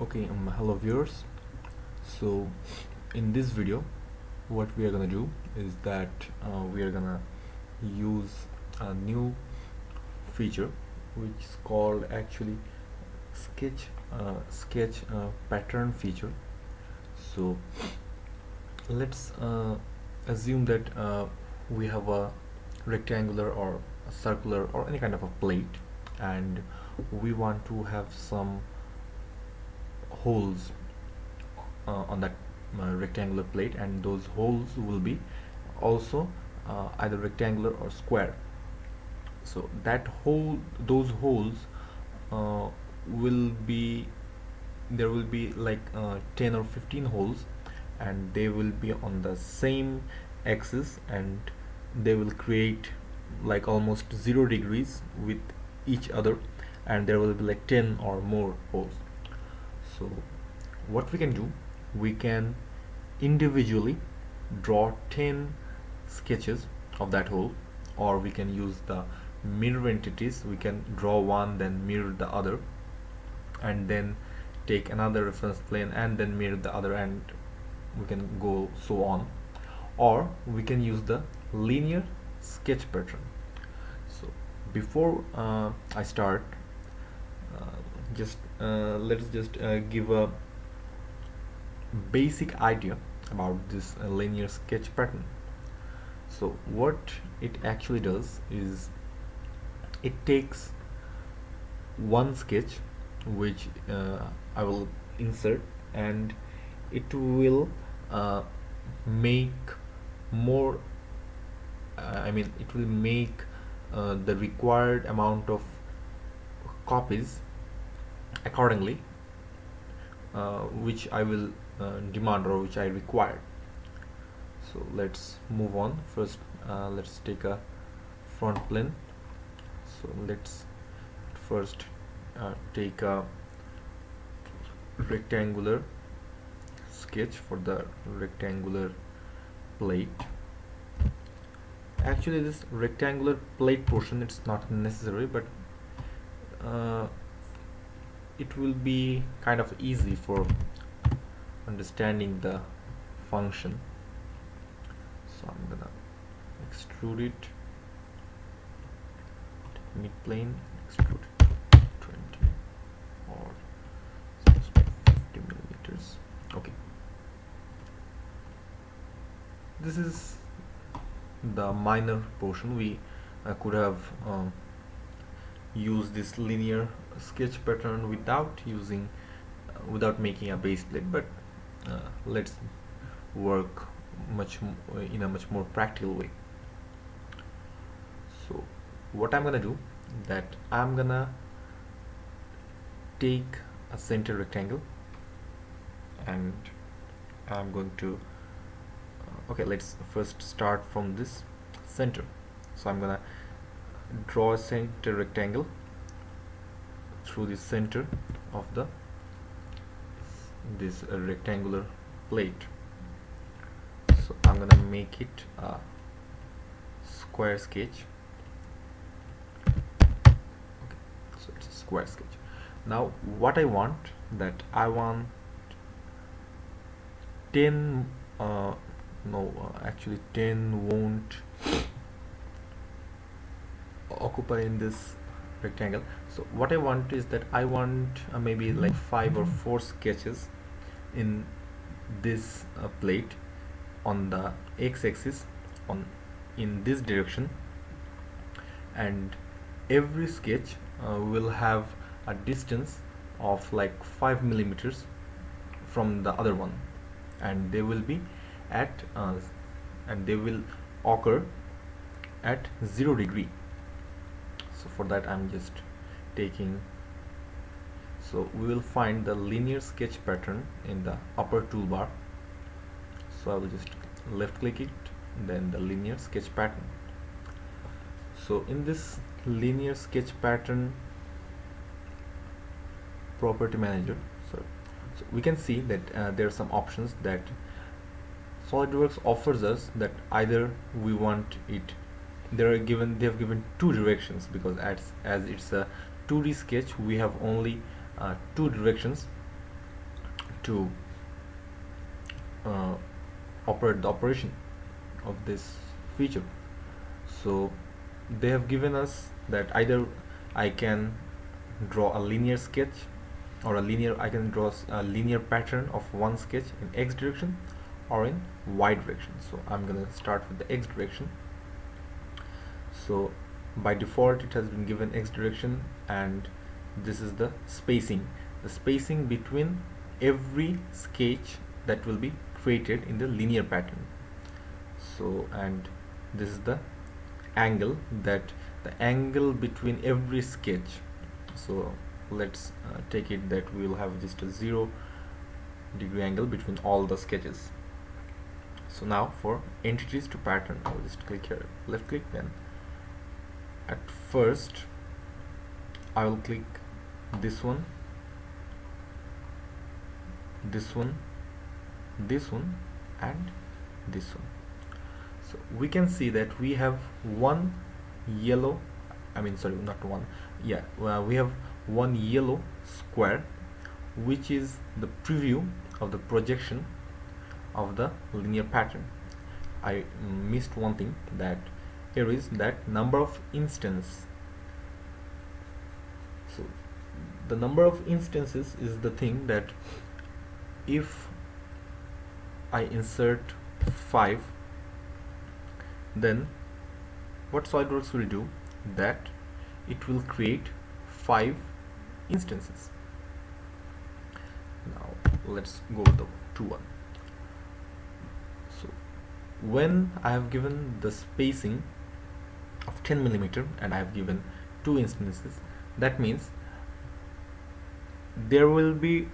Okay, hello viewers. So in this video what we are gonna do is that we are gonna use a new feature which is called actually sketch pattern feature. So let's assume that we have a rectangular or a circular or any kind of a plate, and we want to have some holes on that rectangular plate, and those holes will be also either rectangular or square. So those holes uh, will be there will be like 10 or 15 holes, and they will be on the same axis, and they will create like almost 0 degrees with each other, and there will be like 10 or more holes. So what we can do, we can individually draw 10 sketches of that hole, or we can use the mirror entities. We can draw one, then mirror the other, and then take another reference plane and then mirror the other, and we can go so on. Or we can use the linear sketch pattern. So before I start, uh, just let's just give a basic idea about this linear sketch pattern. So what it actually does is it takes one sketch which I will insert, and it will uh, make more it will make the required amount of copies accordingly, which I will demand or which I require. So let's move on. First let's take a front plane. So let's first take a rectangular sketch for the rectangular plate. Actually this rectangular plate portion, it's not necessary, but uh, it will be kind of easy for understanding the function. So I'm gonna extrude it, mid plane, extrude 20 or 50 millimeters. Okay, this is the minor portion. We could have used this linear sketch pattern without making a base plate, but let's work in a much more practical way. So what I'm gonna do, that I'm gonna take a center rectangle, and I'm going to okay, let's first start from this center. So I'm gonna draw a center rectangle through the center of this rectangular plate. So I'm gonna make it a square sketch. Okay, so it's a square sketch. Now what I want, that I want 10 no actually 10 won't occupy in this rectangle. So what I want is that I want maybe like 5 or 4 sketches in this plate on the x-axis, on in this direction, and every sketch will have a distance of like 5 millimeters from the other one, and they will be at and they will occur at 0 degree. So for that I'm just taking, so we will find the linear sketch pattern in the upper toolbar. So I will just left click it, then the linear sketch pattern. So in this linear sketch pattern property manager, so we can see that there are some options that SolidWorks offers us, that either we want it, they have given two directions, because as it's a 2D sketch we have only two directions. to uh, operate the operation of this feature. So they have given us that either I can draw a linear sketch, or I can draw a linear pattern of one sketch in x direction or in y direction. So I'm gonna start with the x direction. So by default it has been given x direction, and this is the spacing between every sketch that will be created in the linear pattern. So, and this is the angle, that the angle between every sketch. So let's take it that we will have just a 0-degree angle between all the sketches. So now for entities to pattern, I'll just click here, left click, then at first I will click this one, this one, this one, and this one. So we can see that we have one yellow, not one, yeah, we have one yellow square, which is the preview of the projection of the linear pattern. I missed one thing, that here is that number of instance. So the number of instances is the thing that if I insert 5, then what SolidWorks will do, that it will create 5 instances. Now let's go with the 2-1. So when I have given the spacing of 10 millimeter and I have given 2 instances, that means there will be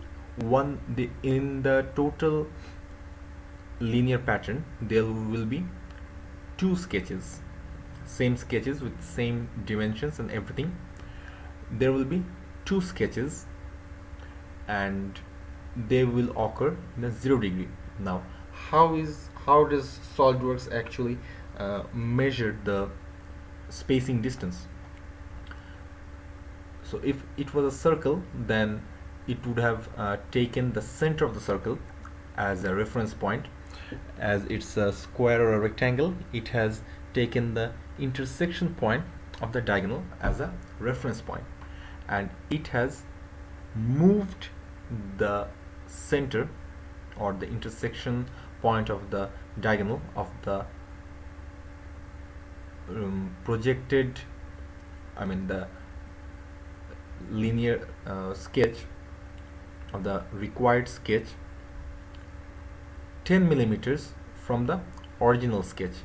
in the total linear pattern there will be 2 sketches, same sketches with same dimensions and everything. There will be 2 sketches and they will occur in a 0-degree. Now how does SolidWorks actually measure the spacing distance? So if it was a circle, then it would have taken the center of the circle as a reference point. As it's a square or a rectangle, it has taken the intersection point of the diagonal as a reference point, and it has moved the center or the intersection point of the diagonal of the projected, the linear sketch of the required sketch 10 millimeters from the original sketch.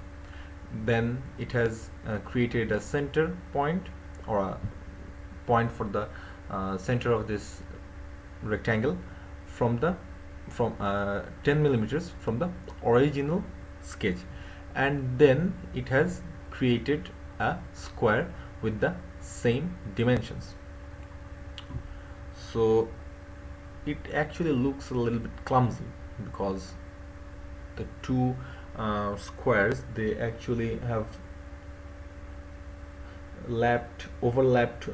Then it has created a center point, or a point for the center of this rectangle from 10 millimeters from the original sketch, and then it has created a square with the same dimensions. So it actually looks a little bit clumsy because the 2 squares, they actually have overlapped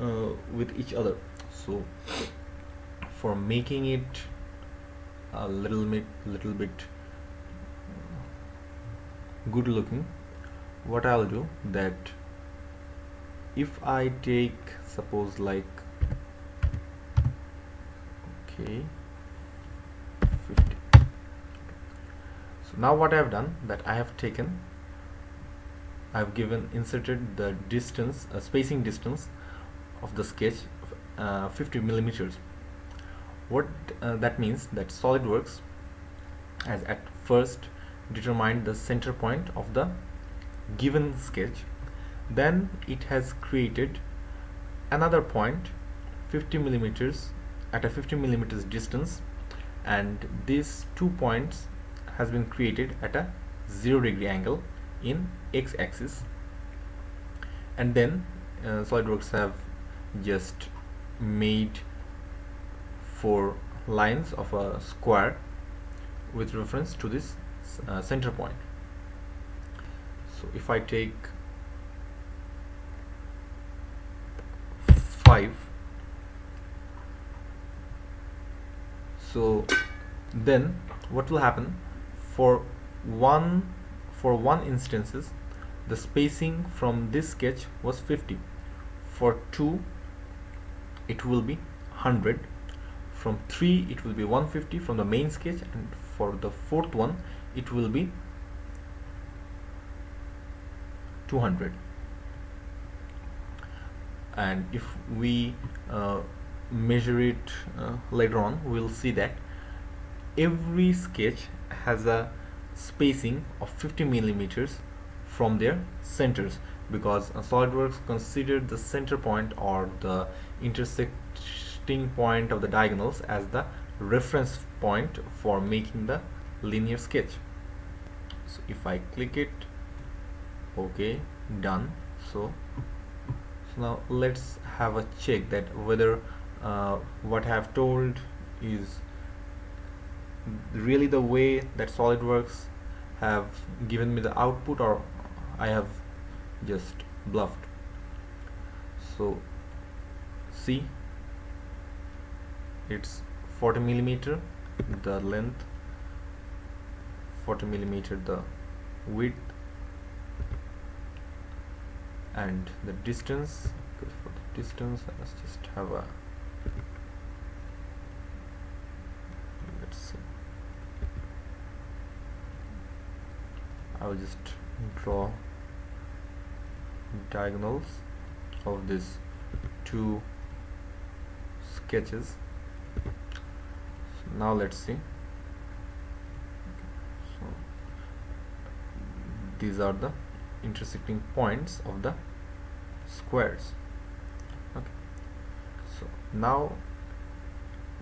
with each other. So for making it a little bit good looking, what I'll do, that if I take, suppose, like, okay, 50. So now what I have done, that I have inserted the distance, spacing distance of the sketch 50 millimeters. What that means, that SolidWorks has at first determined the center point of the given sketch, then it has created another point 50 millimeters at a 50 millimeters distance, and these 2 points has been created at a 0-degree angle in x-axis, and then SolidWorks have just made 4 lines of a square with reference to this center point. So if I take 5, so then what will happen, for one for one instances the spacing from this sketch was 50, for 2 it will be 100, from 3 it will be 150 from the main sketch, and for the fourth one it will be 200. And if we measure it later on, we'll see that every sketch has a spacing of 50 millimeters from their centers, because SolidWorks considered the center point or the intersecting point of the diagonals as the reference point for making the linear sketch. So if I click it, okay, done. So now let's have a check that whether what I have told is really the way that SolidWorks have given me the output, or I have just bluffed. So see, it's 40 millimeter the length, 40 millimeter the width, and the distance. Because for the distance, let's just have a, let's see, I will just draw diagonals of these two sketches. So now let's see. So these are the intersecting points of the squares. Okay, so now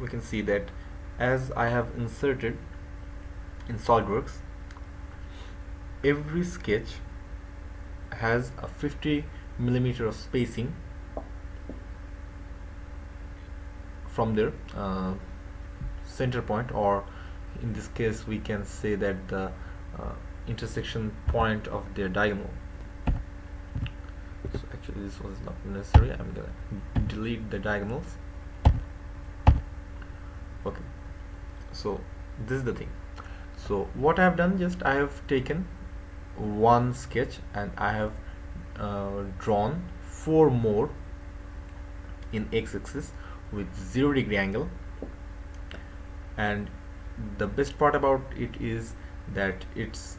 we can see that as I have inserted in SolidWorks, every sketch has a 50 millimeter of spacing from their center point, or in this case we can say that the intersection point of their diagonal. So actually this was not necessary, I'm gonna delete the diagonals. Okay, so this is the thing. So what I have done, just I have taken one sketch and I have drawn 4 more in x-axis with 0-degree angle, and the best part about it is that it's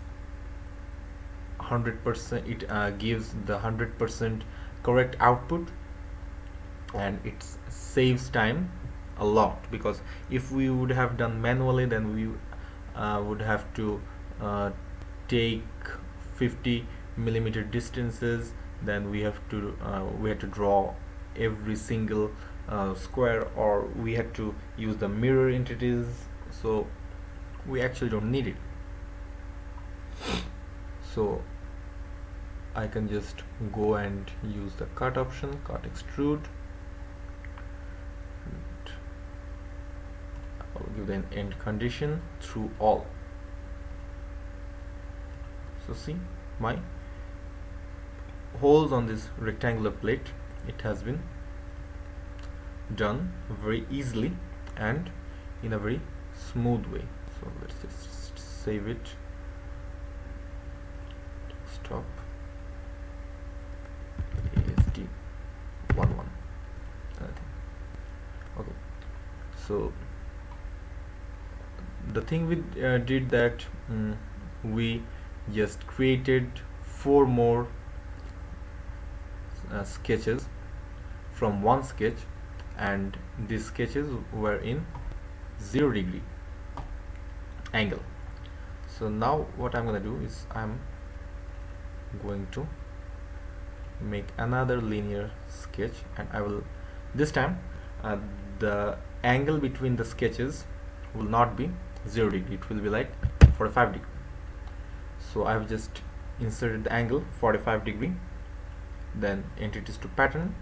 100%, it gives the 100% correct output, and it saves time a lot, because if we would have done manually, then we would have to take 50 millimeter distances, then we had to draw every single square, or we had to use the mirror entities, so we actually don't need it. So I can just go and use the cut option, cut extrude, and I'll give the an end condition through all. So see, my holes on this rectangular plate, it has been done very easily and in a very smooth way. So let's just save it, stop, ASD11. Okay, so the thing we did that we just created 4 more sketches from one sketch, and these sketches were in 0-degree angle. So now what I'm going to do is I'm going to make another linear sketch, and I will this time the angle between the sketches will not be 0-degree, it will be like 45 degree. So I've just inserted the angle 45 degree, then entities to pattern.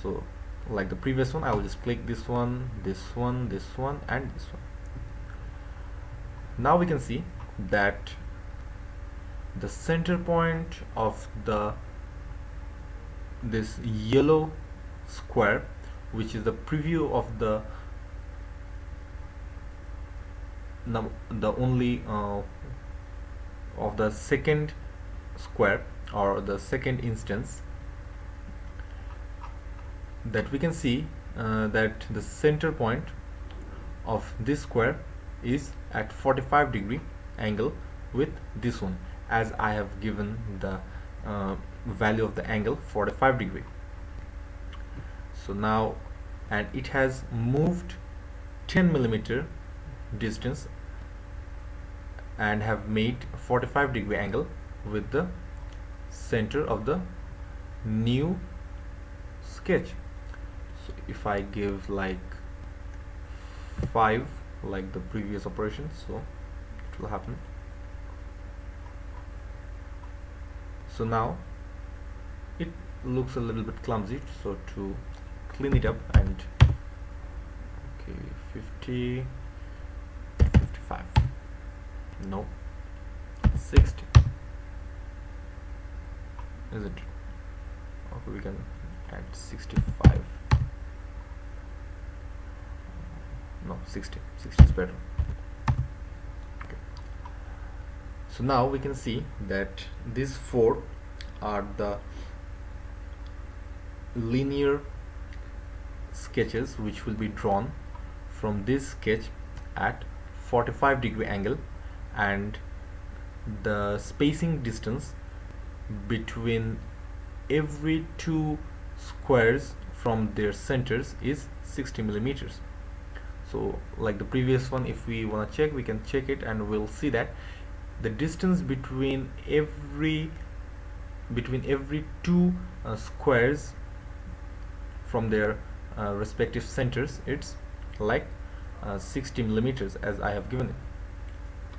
So like the previous one, I will just click this one, this one, this one, and this one. Now we can see that the center point of this yellow square, which is the preview of the the only of the second square or the second instance, that we can see that the center point of this square is at 45-degree angle with this one, as I have given the value of the angle 45-degree. So now, and it has moved 10 mm distance and have made 45-degree angle with the center of the new sketch. So if I give like 5 like the previous operation, so it will happen. So now it looks a little bit clumsy, so to clean it up, and okay, 50, 55, no, 60, is it? Okay, we can add 65. No, 60 is better. Okay. So now we can see that these 4 are the linear sketches which will be drawn from this sketch at 45-degree angle, and the spacing distance between every 2 squares from their centers is 60 millimeters. So like the previous one, if we want to check, we can check it, and we'll see that the distance between every 2 squares from their respective centers, it's like 60 millimeters as I have given it.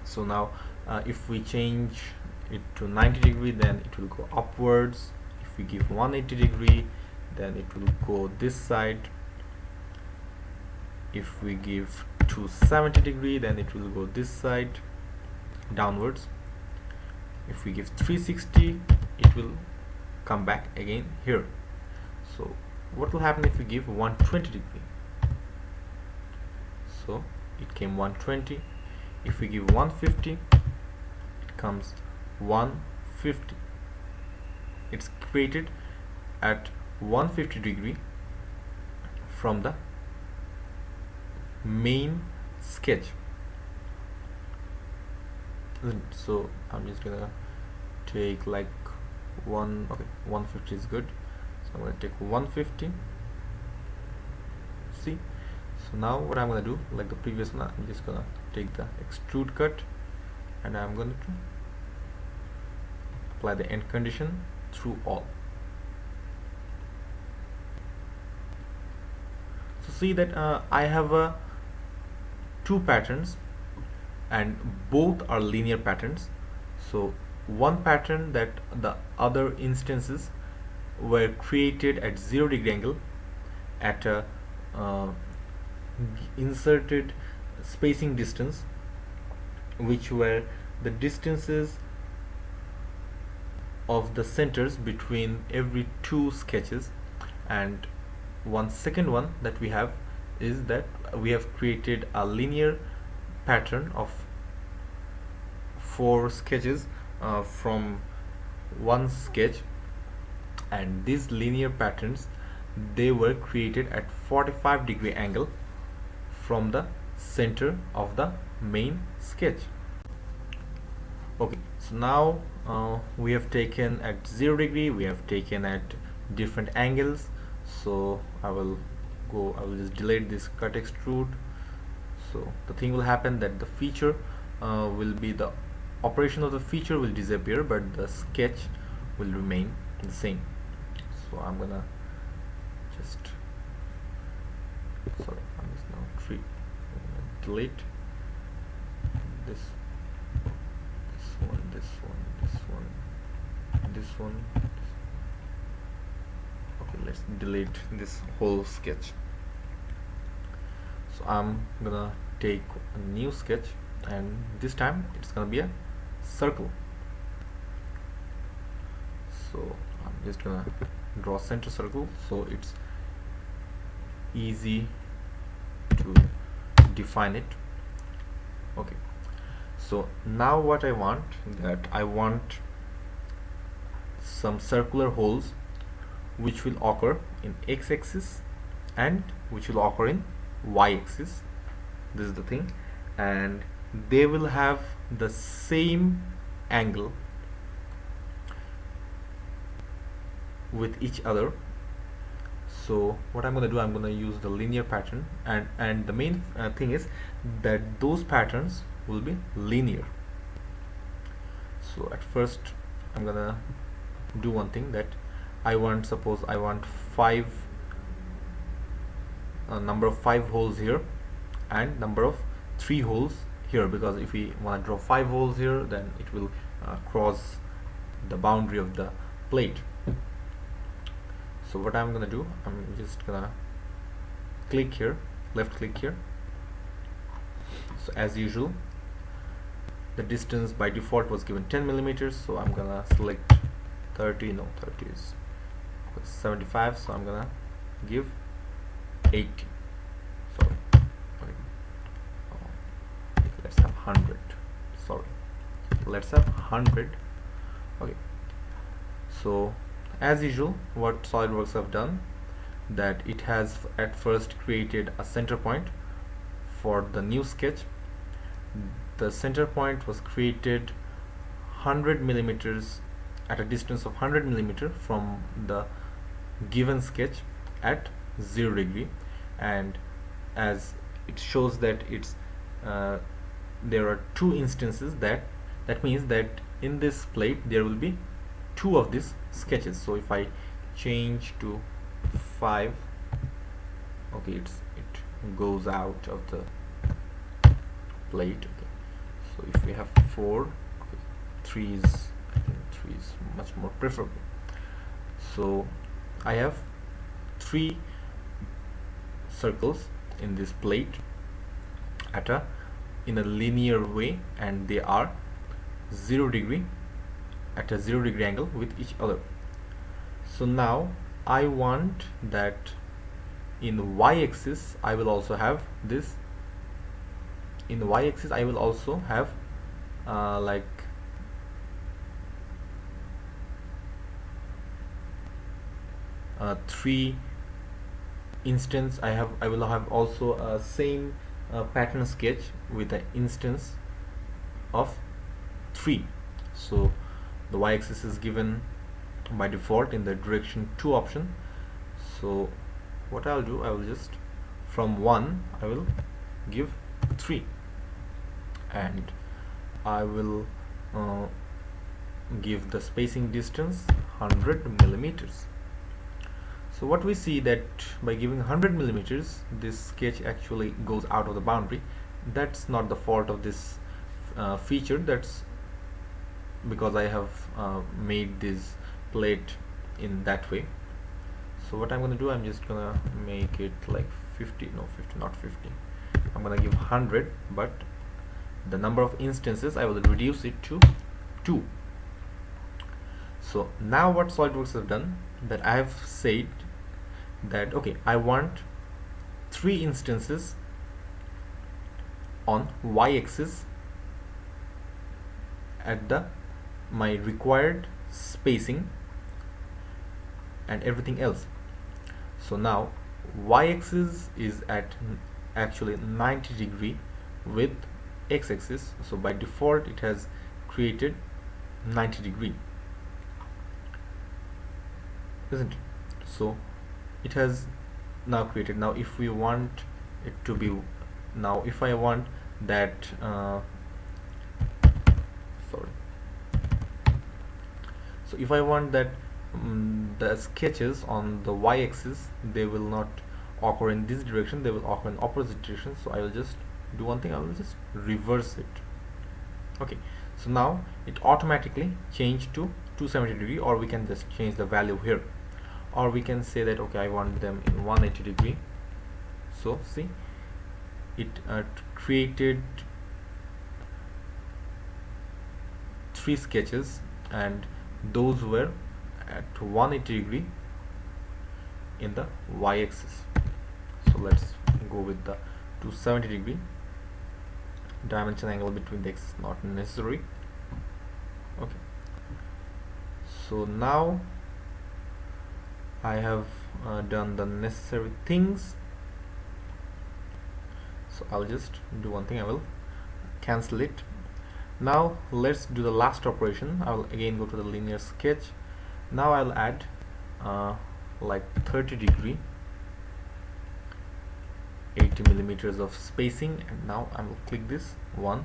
So now if we change it to 90-degree, then it will go upwards. If we give 180-degree, then it will go this side. If we give 270-degree, then it will go this side downwards. If we give 360, it will come back again here. So what will happen if we give 120-degree? So it came 120. If we give 150, it comes 150. It's created at 150-degree from the main sketch. So I'm just gonna take like one. Okay, 150 is good, so I'm gonna take 150. See, so now what I'm gonna do, like the previous one, I'm just gonna take the extrude cut, and I'm going to apply the end condition through all. So see that I have 2 patterns, and both are linear patterns. So one pattern that the other instances were created at 0-degree angle at a inserted spacing distance, which were the distances of the centers between every 2 sketches. And one second one that we have is that we have created a linear pattern of 4 sketches from one sketch, and these linear patterns, they were created at 45-degree angle from the center of the main sketch. Okay, so now we have taken at 0-degree, we have taken at different angles. So I will just delete this cut extrude. So the thing will happen that the feature will be, the operation of the feature will disappear, but the sketch will remain the same. So I'm gonna just I'm just now delete this one, this one. Okay, let's delete this whole sketch. So I'm gonna take a new sketch, and this time it's gonna be a circle. So I'm just gonna draw center circle, so it's easy to define it. Okay, so now what I want, that I want some circular holes which will occur in x-axis and which will occur in y-axis. This is the thing, and they will have the same angle with each other. So what I'm going to do, I'm going to use the linear pattern, and the main thing is that those patterns will be linear. So at first I'm going to do one thing, that suppose I want number of 5 holes here and number of 3 holes here, because if we want to draw 5 holes here, then it will cross the boundary of the plate. So what I'm gonna do, I'm just gonna click here, left click here. So as usual, the distance by default was given 10 millimeters, so I'm gonna select 30 is 75, so I'm gonna give 80. Sorry, okay. Let's have 100. Sorry, let's have 100. Okay, so as usual, what SolidWorks have done, that it has at first created a center point for the new sketch. The center point was created 100 millimeters at a distance of 100 millimeter from the given sketch at 0 degree, and as it shows that it's there are 2 instances, that means that in this plate there will be 2 of these sketches. So if I change to 5, okay, it goes out of the plate. Okay, so if we have 4, okay, 3 is, I think 3 is much more preferable. So I have 3 circles in this plate in a linear way, and they are 0 degree at a 0 degree angle with each other. So now I want that in y-axis I will also have this. In the y-axis I will also have like 3 instance. I will have also a same pattern sketch with an instance of 3. So the y-axis is given by default in the direction 2 option. So what I'll do, I will just from 1 I will give 3, and I will give the spacing distance 100 millimeters. So what we see, that by giving 100 millimeters this sketch actually goes out of the boundary. That's not the fault of this feature, that's because I have made this plate in that way. So what I'm going to do, I'm just gonna make it like 50, no 50, not 50, I'm gonna give 100, but the number of instances I will reduce it to 2. So now what SolidWorks has done, that I have said that okay, I want 3 instances on y-axis at my required spacing and everything else. So now y-axis is at actually 90 degree with x-axis, so by default it has created 90 degree, isn't it? So it has now created. Now if we want it to be, now if I want that sorry, so if I want that the sketches on the y-axis, they will not occur in this direction, they will occur in opposite direction. So I will just do one thing, I will just reverse it. Okay, so now it automatically changed to 270 degree, or we can just change the value here, or we can say that okay, I want them in 180 degree. So see, it created 3 sketches, and those were at 180 degree in the y-axis. So let's go with the 270 degree. dimension angle between the axes not necessary. Okay, so now I have done the necessary things, so I'll just do one thing. I will cancel it. Now let's do the last operation. I will again go to the linear sketch. Now I'll add like 30°, 80 millimeters of spacing, and now I will click this one.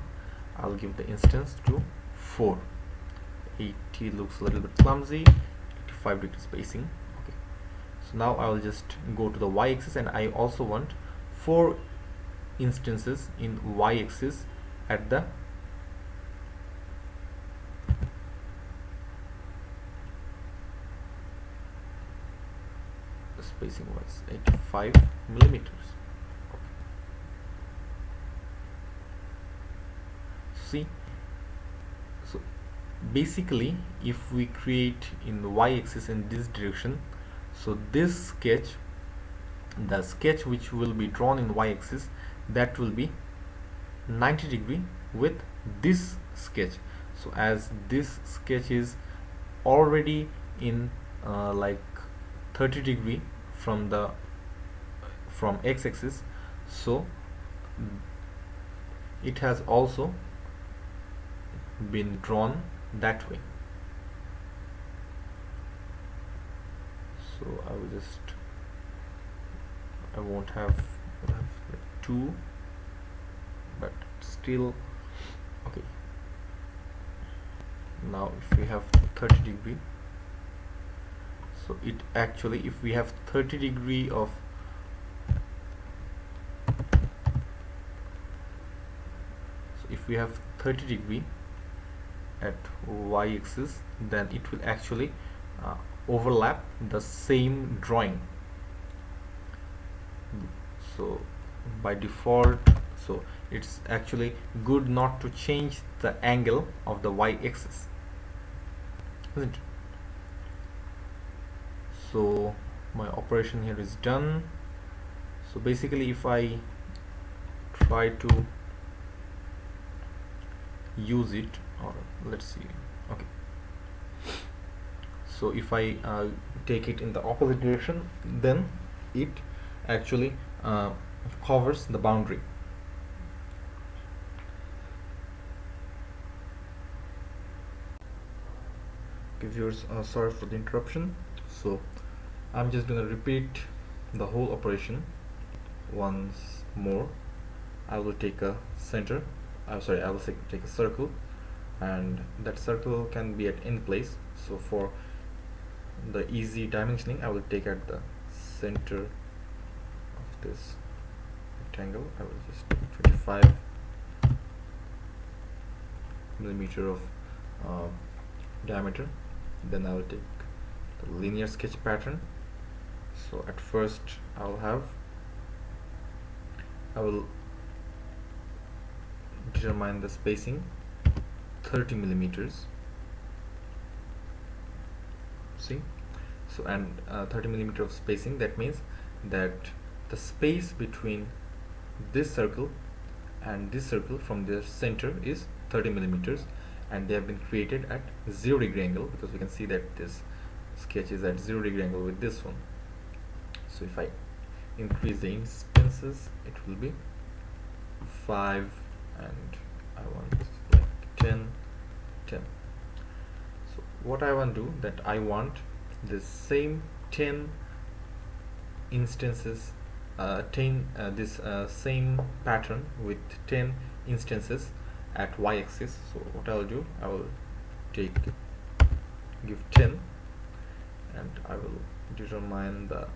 I'll give the instance to 4. 80 looks a little bit clumsy. 85° spacing. Okay, so now I will just go to the y-axis, and I also want 4 instances in y-axis at the spacing was 85 millimeters. See, so basically if we create in the y-axis in this direction, so this sketch, the sketch which will be drawn in y-axis, that will be 90° with this sketch. So as this sketch is already in like 30° from x-axis, so it has also been drawn that way. So I will just, I won't have like 2, but still okay. Now if we have 30°, so it actually, if we have 30° of if we have 30° at y-axis, then it will actually overlap the same drawing. So by default, so it's actually good not to change the angle of the y-axis, isn't it? So my operation here is done. So basically if I try to use it, or let's see, okay, so if I take it in the opposite direction, then it actually covers the boundary. Okay viewers, sorry for the interruption. So I'm just gonna repeat the whole operation once more. I will take a center, I will take a circle, and that circle can be at any place. So for the easy dimensioning, I will take at the center of this rectangle. I will just take 25 millimeter of diameter. Then I will take the linear sketch pattern. So at first I will determine the spacing 30 millimeters. See, so and 30 millimeter of spacing, that means that the space between this circle and this circle from their center is 30 millimeters, and they have been created at 0° angle, because we can see that this sketch is at 0° angle with this one. So if I increase the instances, it will be 5, and I want like 10. So what I want to do, that I want the same 10 instances, same pattern with 10 instances at y-axis. So what I will do, I will give 10, and I will determine the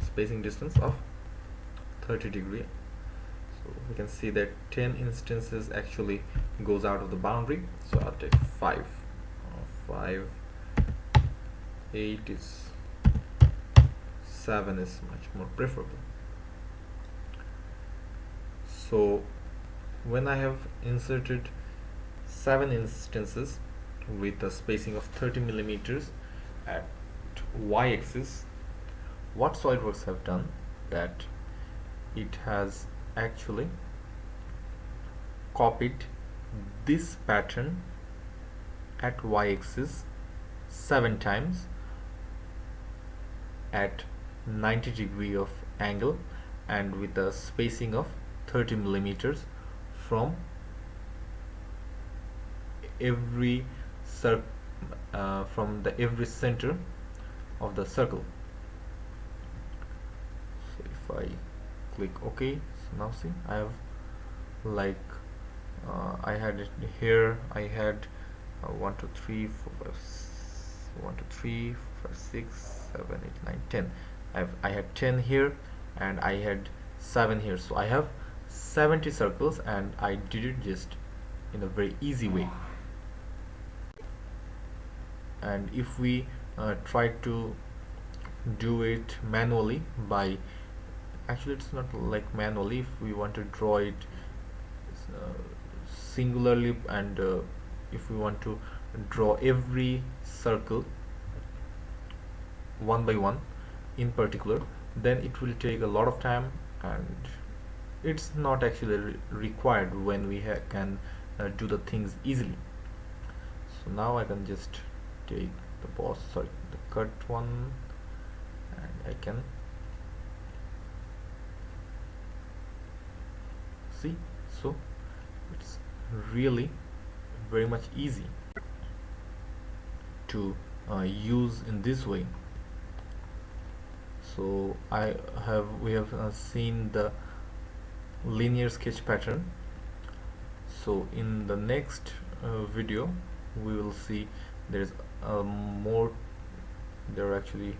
spacing distance of 30°. So we can see that 10 instances actually goes out of the boundary. So I'll take 5. 5, 8 is 7 is much more preferable. So when I have inserted 7 instances with a spacing of 30 millimeters at y-axis, what SolidWorks have done, that it has actually copied this pattern at y-axis 7 times at 90 degree of angle and with a spacing of 30 millimeters from every every center of the circle. So if I click OK, so now see I have like I had it here. I had 1 2 3 4 5 1 2 3 4 5 6 7 8 9 10. I had 10 here and I had 7 here, so I have 70 circles and I did it just in a very easy way. And if we try to do it manually by actually it's not like manually, if we want to draw it singularly and if we want to draw every circle one by one in particular, then it will take a lot of time and it's not actually required when we can do the things easily. So now I can just take the the cut one, and I can see. So it's really very much easy to use in this way. So we have seen the linear sketch pattern. So in the next video we will see there's there are actually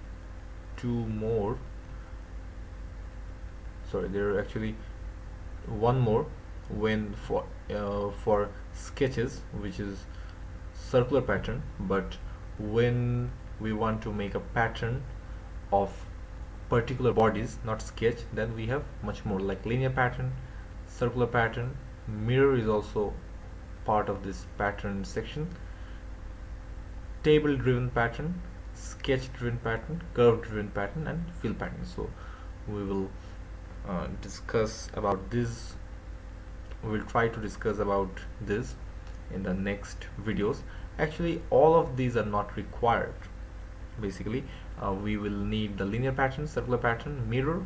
there are actually one more when for sketches, which is circular pattern, but when we want to make a pattern of particular bodies, not sketch, then we have much more like linear pattern, circular pattern, mirror is also part of this pattern section, table driven pattern, sketch driven pattern, curve driven pattern, and fill pattern. So we will discuss about this. We will try to discuss about this in the next videos. Actually all of these are not required. Basically we will need the linear pattern, circular pattern, mirror,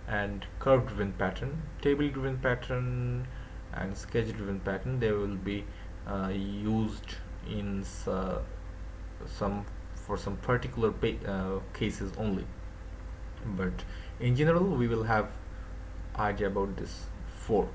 and curve driven pattern, table driven pattern, and sketch driven pattern. They will be used in for some particular cases only, but in general we will have idea about this 4.